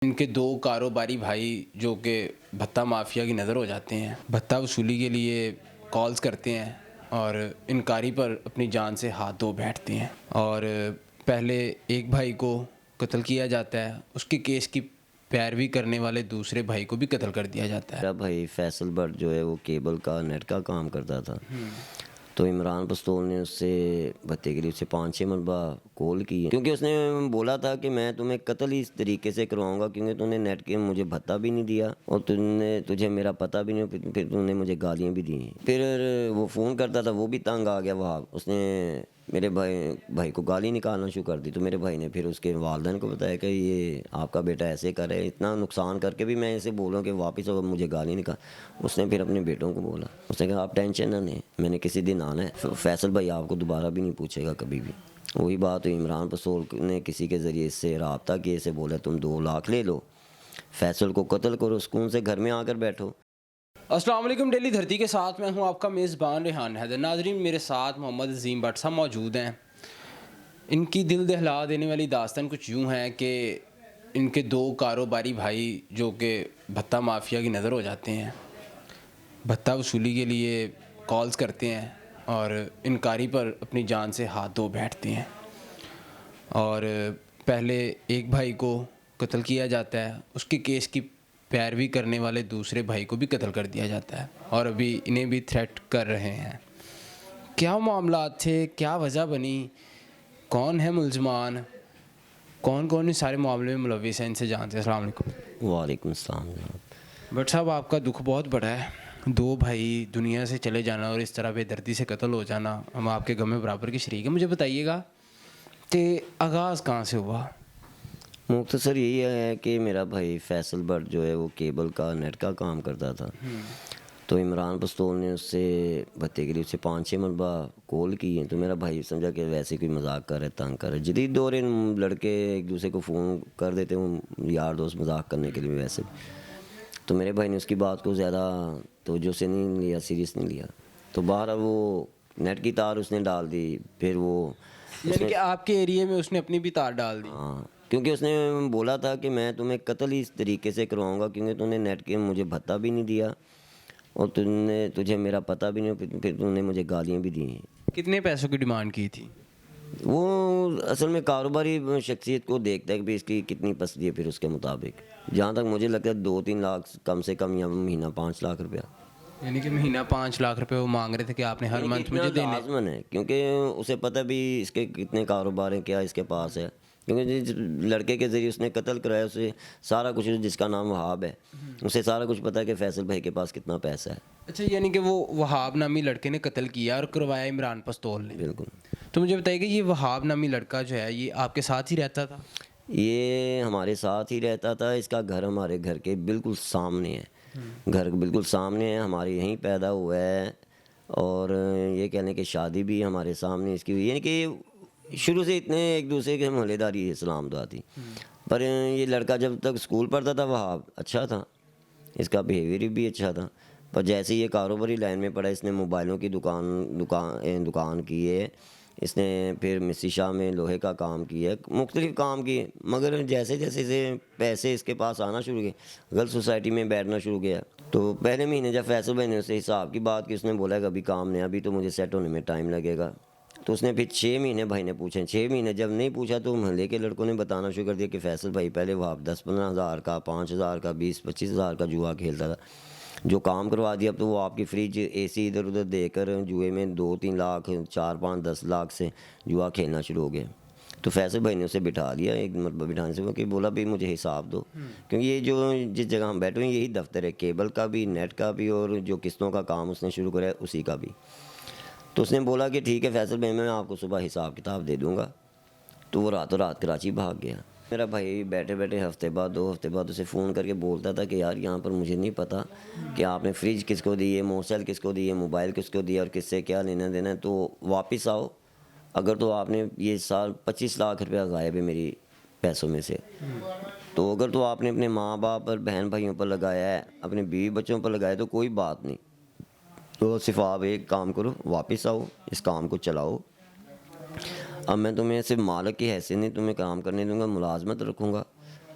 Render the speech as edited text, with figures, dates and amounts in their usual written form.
ان کے دو کاروباری بھائی جو کہ بھتہ مافیا کی نظر ہو جاتے ہیں، بھتہ وصولی کے لیے کالز کرتے ہیں اور انکاری پر اپنی جان سے ہاتھ دھو بیٹھتے ہیں۔ اور پہلے ایک بھائی کو قتل کیا جاتا ہے، اس کے کیس کی پیروی کرنے والے دوسرے بھائی کو بھی قتل کر دیا جاتا ہے۔ میرا بھائی فیصل بٹ جو ہے وہ کیبل کا نیٹ کا کام کرتا تھا، تو عمران پستول نے اس سے بھتے کے لیے اسے 5-6 مرتبہ کال کی، کیونکہ اس نے بولا تھا کہ میں تمہیں قتل اس طریقے سے کرواؤں گا کیونکہ تم نے نیٹ کے مجھے بھتہ بھی نہیں دیا اور تجھے میرا پتہ بھی نہیں، پھر تم نے مجھے گالیاں بھی دی۔ پھر وہ فون کرتا تھا، وہ بھی تنگ آ گیا، وہاں اس نے میرے بھائی کو گالی نکالنا شروع کر دی۔ تو میرے بھائی نے پھر اس کے والدین کو بتایا کہ یہ آپ کا بیٹا ایسے کر ہے، اتنا نقصان کر کے بھی میں اسے بولوں کہ واپس ہو مجھے گالی نکال۔ اس نے پھر اپنے بیٹوں کو بولا، اس نے کہا آپ ٹینشن نہ لیں، میں نے کسی دن آنا ہے، فیصل بھائی آپ کو دوبارہ بھی نہیں پوچھے گا کبھی بھی۔ وہی بات ہوئی، عمران پستول نے کسی کے ذریعے اس سے رابطہ کیے، اسے بولا تم 2 لاکھ لے لو، فیصل کو قتل کرو، سکون سے گھر میں آ کر بیٹھو۔ السلام علیکم، ڈیلی دھرتی کے ساتھ میں ہوں آپ کا میزبان ریحان حیدر۔ ناظرین، میرے ساتھ محمد عظیم بٹ صاحب موجود ہیں۔ ان کی دل دہلا دینے والی داستان کچھ یوں ہے کہ ان کے 2 کاروباری بھائی جو کہ بھتہ مافیا کی نظر ہو جاتے ہیں، بھتہ وصولی کے لیے کالز کرتے ہیں اور انکاری پر اپنی جان سے ہاتھ دھو بیٹھتے ہیں۔ اور پہلے ایک بھائی کو قتل کیا جاتا ہے، اس کے کیس کی پیروی کرنے والے دوسرے بھائی کو بھی قتل کر دیا جاتا ہے اور ابھی انہیں بھی تھریٹ کر رہے ہیں۔ کیا معاملات تھے، کیا وجہ بنی، کون ہے ملزمان، کون کون اس سارے معاملے میں ملوث ہیں، ان سے جانتے ہیں۔ السلام علیکم۔ وعلیکم السلام جناب۔ بٹ صاحب، آپ کا دکھ بہت بڑا ہے، 2 بھائی دنیا سے چلے جانا اور اس طرح بے دردی سے قتل ہو جانا، ہم آپ کے غم میں برابر کی شریک ہیں۔ مجھے بتائیے گا کہ آغاز کہاں سے ہوا؟ مختصر یہی ہے کہ میرا بھائی فیصل بٹ جو ہے وہ کیبل کا نیٹ کا کام کرتا تھا، تو عمران پستول نے اس سے بھتے کے لیے اسے 5-6 مرتبہ کال کی، تو میرا بھائی سمجھا کہ ویسے کوئی مذاق کر رہا ہے، تنگ کر رہا ہے۔ جدید دور لڑکے ایک دوسرے کو فون کر دیتے ہیں یار دوست مذاق کرنے کے لیے ویسے، تو میرے بھائی نے اس کی بات کو زیادہ توجہ سے نہیں لیا، سیریس نہیں لیا، تو باہر وہ نیٹ کی تار اس نے ڈال دی۔ پھر وہ یعنی کہ آپ کے ایریے میں اس نے اپنی بھی تار ڈال دی؟ ہاں، کیونکہ اس نے بولا تھا کہ میں تمہیں قتل اس طریقے سے کرواؤں گا کیونکہ تم نے نیٹ کے مجھے بھتہ بھی نہیں دیا اور تجھے میرا پتہ بھی نہیں، پھر تم نے مجھے گالیاں بھی دی ہیں۔ کتنے پیسوں کی ڈیمانڈ کی تھی؟ وہ اصل میں کاروباری شخصیت کو دیکھتا ہے کہ اس کی کتنی پسندی ہے، پھر اس کے مطابق جہاں تک مجھے لگتا ہے 2-3 لاکھ کم سے کم، یا مہینہ 5 لاکھ روپیہ، یعنی کہ مہینہ 5 لاکھ روپے وہ مانگ رہے تھے کہ آپ نے ہر منتھ مجھے دینے۔ لازمن ہے کیونکہ اسے پتہ بھی اس کے کتنے کاروبار ہیں، کیا اس کے پاس ہے، کیونکہ جس لڑکے کے ذریعے اس نے قتل کرایا اسے سارا کچھ، جس کا نام وہاب ہے، اسے سارا کچھ پتہ ہے کہ فیصل بھائی کے پاس کتنا پیسہ ہے۔ اچھا، یعنی کہ وہ وہاب نامی لڑکے نے قتل کیا اور کروایا عمران پستول نے؟ بالکل۔ تو مجھے بتائیے کہ یہ وہاب نامی لڑکا جو ہے یہ آپ کے ساتھ ہی رہتا تھا؟ یہ ہمارے ساتھ ہی رہتا تھا، اس کا گھر ہمارے گھر کے بالکل سامنے ہے، گھر بالکل سامنے ہے، ہمارے یہیں پیدا ہوا ہے، اور یہ کہہ لیں کہ شادی بھی ہمارے سامنے اس کی ہوئی، یعنی کہ شروع سے اتنے ایک دوسرے کے محلے داری اسلام دعا تھی۔ پر یہ لڑکا جب تک اسکول پڑھتا تھا وہاں اچھا تھا، اس کا بیہیویئر بھی اچھا تھا، پر جیسے یہ کاروباری لائن میں پڑا، اس نے موبائلوں کی دکان کی ہے، اس نے پھر مسی شاہ میں لوہے کا کام کیا ہے، مختلف کام کیے، مگر جیسے جیسے سے پیسے اس کے پاس آنا شروع ہوئے، غلط سوسائٹی میں بیٹھنا شروع کیا۔ تو پہلے مہینے جب فیصل بھائی نے اسے حساب کی بات کی، اس نے بولا کہ ابھی کام نہیں، ابھی تو مجھے سیٹ ہونے میں ٹائم لگے گا۔ تو اس نے پھر 6 مہینے بھائی نے پوچھے، 6 مہینے جب نہیں پوچھا تو محلے کے لڑکوں نے بتانا شروع کر دیا کہ فیصل بھائی پہلے وہ 10-15 ہزار کا، 5 ہزار کا، 20-25 ہزار کا جوا کھیلتا تھا، جو کام کروا دیا اب تو وہ آپ کی فریج اے سی ادھر ادھر دے کر جوئے میں 2-3 لاکھ، 4-5-10 لاکھ سے جوا کھیلنا شروع ہو گیا۔ تو فیصل بھائی نے اسے بٹھا لیا، ایک مرتبہ بٹھانے سے وہ کہ بولا بھی مجھے حساب دو، کیونکہ یہ جو جس جگہ ہم بیٹھے ہیں یہی دفتر ہے، کیبل کا بھی، نیٹ کا بھی، اور جو قسطوں کا کام اس نے شروع کرا ہے اسی کا بھی۔ تو اس نے بولا کہ ٹھیک ہے فیصل بھائی، میں آپ کو صبح حساب کتاب دے دوں گا۔ تو وہ راتوں رات کراچی بھاگ گیا۔ میرا بھائی بیٹھے بیٹھے ہفتے بعد 2 ہفتے بعد اسے فون کر کے بولتا تھا کہ یار یہاں پر مجھے نہیں پتہ کہ آپ نے فریج کس کو دی ہے، موسل کس کو دی ہے، موبائل کس کو دیا، اور کس سے کیا لینا دینا ہے، تو واپس آؤ، اگر تو آپ نے یہ سال 25 لاکھ روپیہ غائب ہے میری پیسوں میں سے، تو اگر تو آپ نے اپنے ماں باپ اور بہن بھائیوں پر لگایا ہے، اپنے بیوی بچوں پر لگایا تو کوئی بات نہیں، تو صرف آپ ایک کام کرو، واپس آؤ، اس کام کو چلاؤ، اب میں تمہیں صرف مالک کی حیثیت نہیں تمہیں کام کرنے دوں گا، ملازمت رکھوں گا،